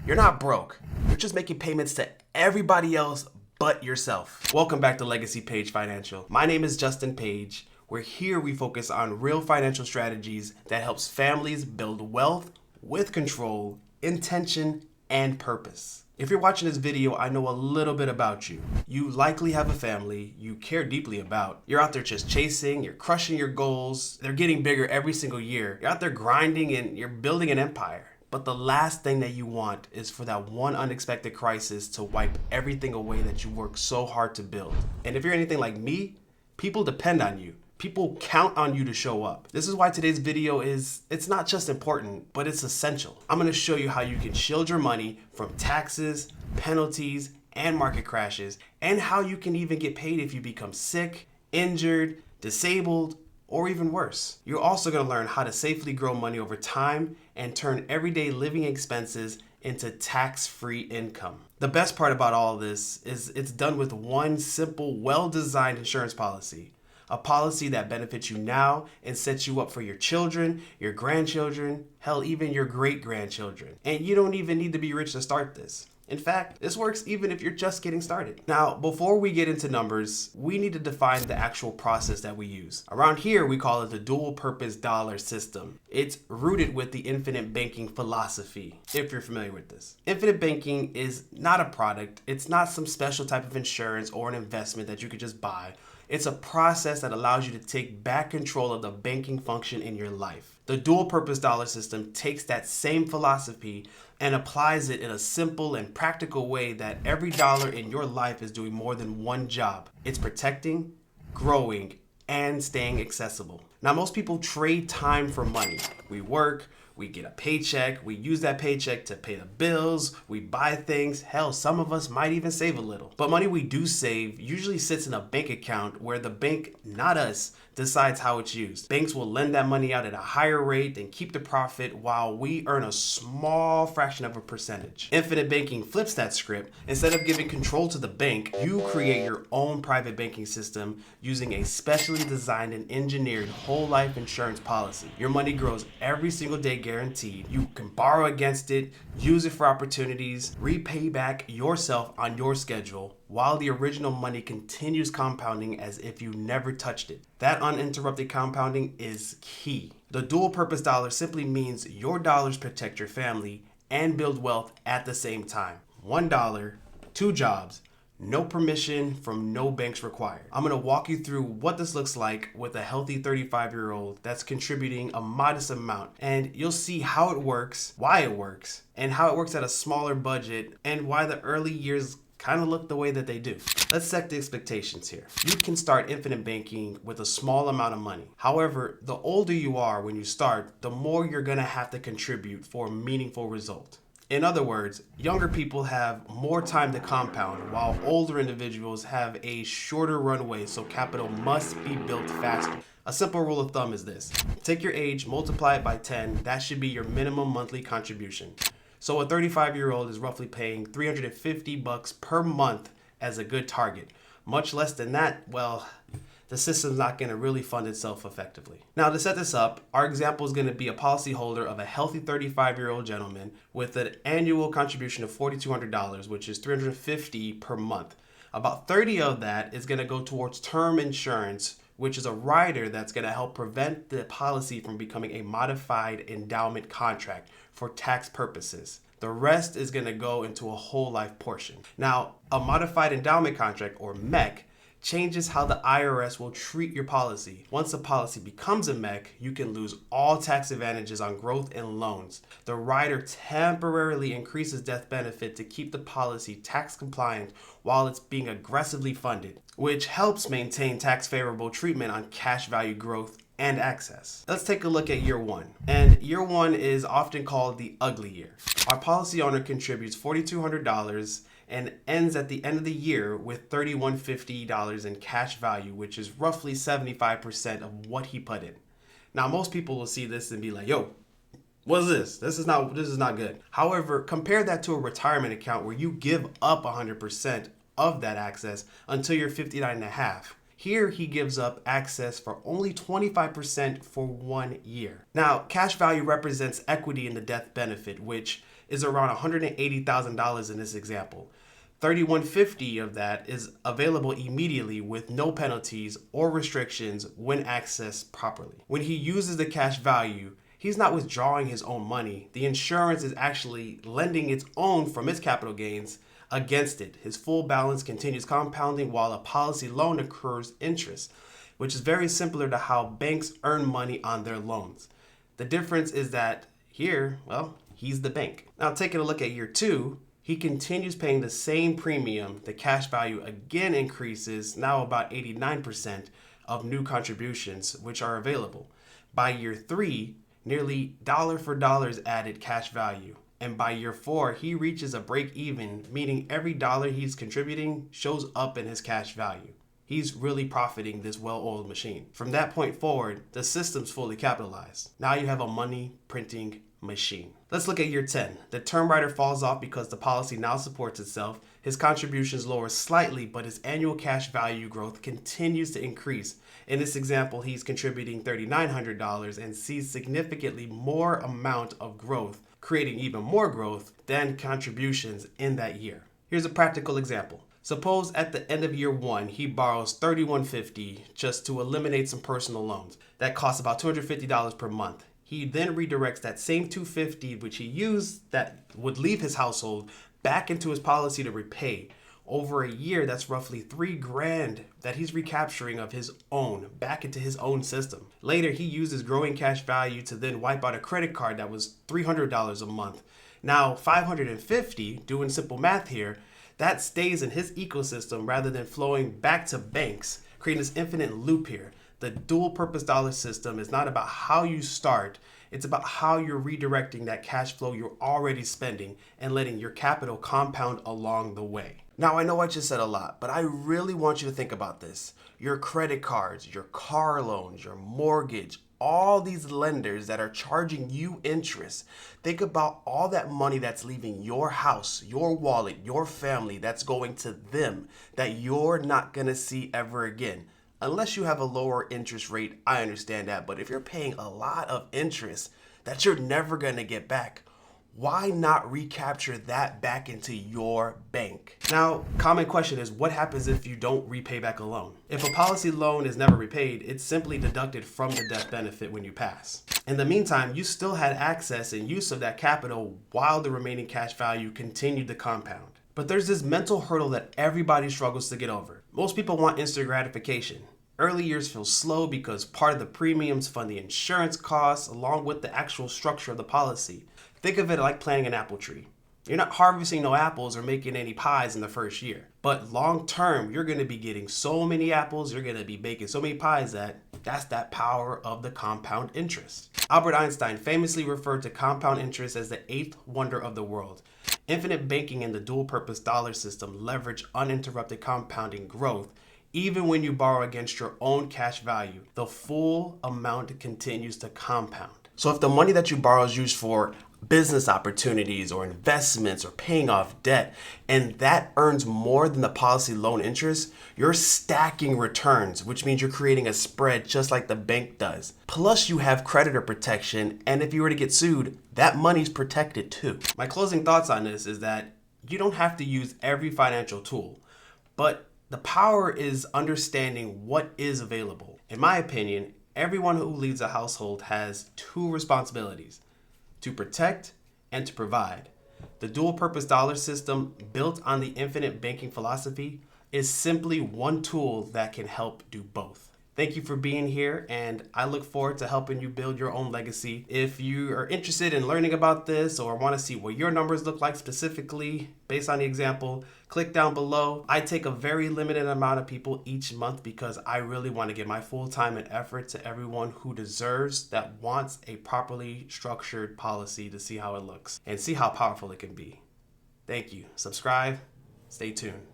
You're not broke. You're just making payments to everybody else but yourself. Welcome back to Legacy Page Financial. My name is Justin Page. Here we focus on real financial strategies that helps families build wealth with control, intention, and purpose. If you're watching this video, I know a little bit about you. You likely have a family you care deeply about. You're out there just chasing, you're crushing your goals. They're getting bigger every single year. You're out there grinding and you're building an empire. But the last thing that you want is for that one unexpected crisis to wipe everything away that you worked so hard to build. And if you're anything like me, people depend on you. People count on you to show up. This is why today's video it's not just important, but it's essential. I'm gonna show you how you can shield your money from taxes, penalties, and market crashes, and how you can even get paid if you become sick, injured, disabled, or even worse. You're also gonna learn how to safely grow money over time and turn everyday living expenses into tax-free income. The best part about all this is it's done with one simple, well-designed insurance policy. A policy that benefits you now and sets you up for your children, your grandchildren, hell, even your great-grandchildren. And you don't even need to be rich to start this. In fact, this works even if you're just getting started. Now, before we get into numbers, we need to define the actual process that we use. Around here, we call it the dual-purpose dollar system. It's rooted with the infinite banking philosophy, if you're familiar with this. Infinite banking is not a product. It's not some special type of insurance or an investment that you could just buy. It's a process that allows you to take back control of the banking function in your life. The dual-purpose dollar system takes that same philosophy and applies it in a simple and practical way that every dollar in your life is doing more than one job. It's protecting, growing, and staying accessible. Now, most people trade time for money. We work, we get a paycheck, we use that paycheck to pay the bills, we buy things, hell, some of us might even save a little. But money we do save usually sits in a bank account where the bank, not us, decides how it's used. Banks will lend that money out at a higher rate and keep the profit while we earn a small fraction of a percentage. Infinite banking flips that script. Instead of giving control to the bank, you create your own private banking system using a specially designed and engineered whole life insurance policy. Your money grows every single day guaranteed. You can borrow against it, use it for opportunities, repay back yourself on your schedule, while the original money continues compounding as if you never touched it. That uninterrupted compounding is key. The dual-purpose dollar simply means your dollars protect your family and build wealth at the same time. $1, 2 jobs, no permission from no banks required. I'm gonna walk you through what this looks like with a healthy 35-year-old that's contributing a modest amount, and you'll see how it works, why it works, and how it works at a smaller budget, and why the early years kind of look the way that they do. Let's set the expectations here. You can start infinite banking with a small amount of money. However, the older you are when you start, the more you're gonna have to contribute for a meaningful result. In other words, younger people have more time to compound, while older individuals have a shorter runway, so capital must be built faster. A simple rule of thumb is this: take your age, multiply it by 10, that should be your minimum monthly contribution. So a 35-year-old is roughly paying $350 per month as a good target. Much less than that, well, the system's not going to really fund itself effectively. Now, to set this up, our example is going to be a policyholder of a healthy 35-year-old gentleman with an annual contribution of $4,200, which is $350 per month. About 30 of that is going to go towards term insurance, which is a rider that's going to help prevent the policy from becoming a modified endowment contract for tax purposes. The rest is going to go into a whole life portion. Now, a modified endowment contract, or MEC, changes how the IRS will treat your policy. Once a policy becomes a MEC, you can lose all tax advantages on growth and loans. The rider temporarily increases death benefit to keep the policy tax compliant while it's being aggressively funded, which helps maintain tax favorable treatment on cash value growth and access. Let's take a look at year one. And year one is often called the ugly year. Our policy owner contributes $4,200 and ends at the end of the year with $3,150 in cash value, which is roughly 75% of what he put in. Now, most people will see this and be like, yo, what's this? This is not good. However, compare that to a retirement account where you give up 100% of that access until you're 59 and a half. Here, he gives up access for only 25% for 1 year. Now, cash value represents equity in the death benefit, which is around $180,000 in this example. $3,150 of that is available immediately with no penalties or restrictions when accessed properly. When he uses the cash value, he's not withdrawing his own money. The insurance is actually lending its own from its capital gains against it. His full balance continues compounding while a policy loan accrues interest, which is very similar to how banks earn money on their loans. The difference is that here, well, he's the bank. Now, taking a look at year 2, he continues paying the same premium. The cash value again increases, now about 89% of new contributions which are available. By year 3, nearly dollar for dollar is added cash value. And by year 4, he reaches a break even, meaning every dollar he's contributing shows up in his cash value. He's really profiting this well-oiled machine. From that point forward, the system's fully capitalized. Now you have a money printing machine. Let's look at year 10. The term writer falls off because the policy now supports itself. His contributions lower slightly, but his annual cash value growth continues to increase. In this example, he's contributing $3,900 and sees significantly more amount of growth, creating even more growth than contributions in that year. Here's a practical example. Suppose at the end of year 1, he borrows $3,150 just to eliminate some personal loans. That costs about $250 per month. He then redirects that same $250 which he used that would leave his household back into his policy to repay. Over a year, that's roughly $3,000 that he's recapturing of his own back into his own system. Later, he uses growing cash value to then wipe out a credit card that was $300 a month. Now, $550, doing simple math here, that stays in his ecosystem rather than flowing back to banks, creating this infinite loop here. The dual purpose dollar system is not about how you start, it's about how you're redirecting that cash flow you're already spending and letting your capital compound along the way. Now, I know I just said a lot, but I really want you to think about this. Your credit cards, your car loans, your mortgage, all these lenders that are charging you interest. Think about all that money that's leaving your house, your wallet, your family, that's going to them that you're not going to see ever again. Unless you have a lower interest rate, I understand that. But if you're paying a lot of interest that you're never going to get back, why not recapture that back into your bank? Now, common question is, what happens if you don't repay back a loan? If a policy loan is never repaid, it's simply deducted from the death benefit when you pass. In the meantime, you still had access and use of that capital while the remaining cash value continued to compound. But there's this mental hurdle that everybody struggles to get over. Most people want instant gratification. Early years feel slow because part of the premiums fund the insurance costs along with the actual structure of the policy. Think of it like planting an apple tree. You're not harvesting no apples or making any pies in the first year. But long term, you're going to be getting so many apples, you're going to be baking so many pies that's that power of the compound interest. Albert Einstein famously referred to compound interest as the 8th wonder of the world. Infinite banking and the dual purpose dollar system leverage uninterrupted compounding growth. Even when you borrow against your own cash value, the full amount continues to compound. So if the money that you borrow is used for business opportunities or investments or paying off debt, and that earns more than the policy loan interest, you're stacking returns, which means you're creating a spread just like the bank does. Plus you have creditor protection, and if you were to get sued, that money's protected too. My closing thoughts on this is that you don't have to use every financial tool, but the power is understanding what is available. In my opinion, everyone who leads a household has two responsibilities: to protect and to provide. The dual purpose dollar system built on the infinite banking philosophy is simply one tool that can help do both. Thank you for being here, and I look forward to helping you build your own legacy. If you are interested in learning about this or want to see what your numbers look like specifically based on the example, click down below. I take a very limited amount of people each month because I really want to give my full time and effort to everyone who deserves, that wants a properly structured policy to see how it looks and see how powerful it can be. Thank you. Subscribe. Stay tuned.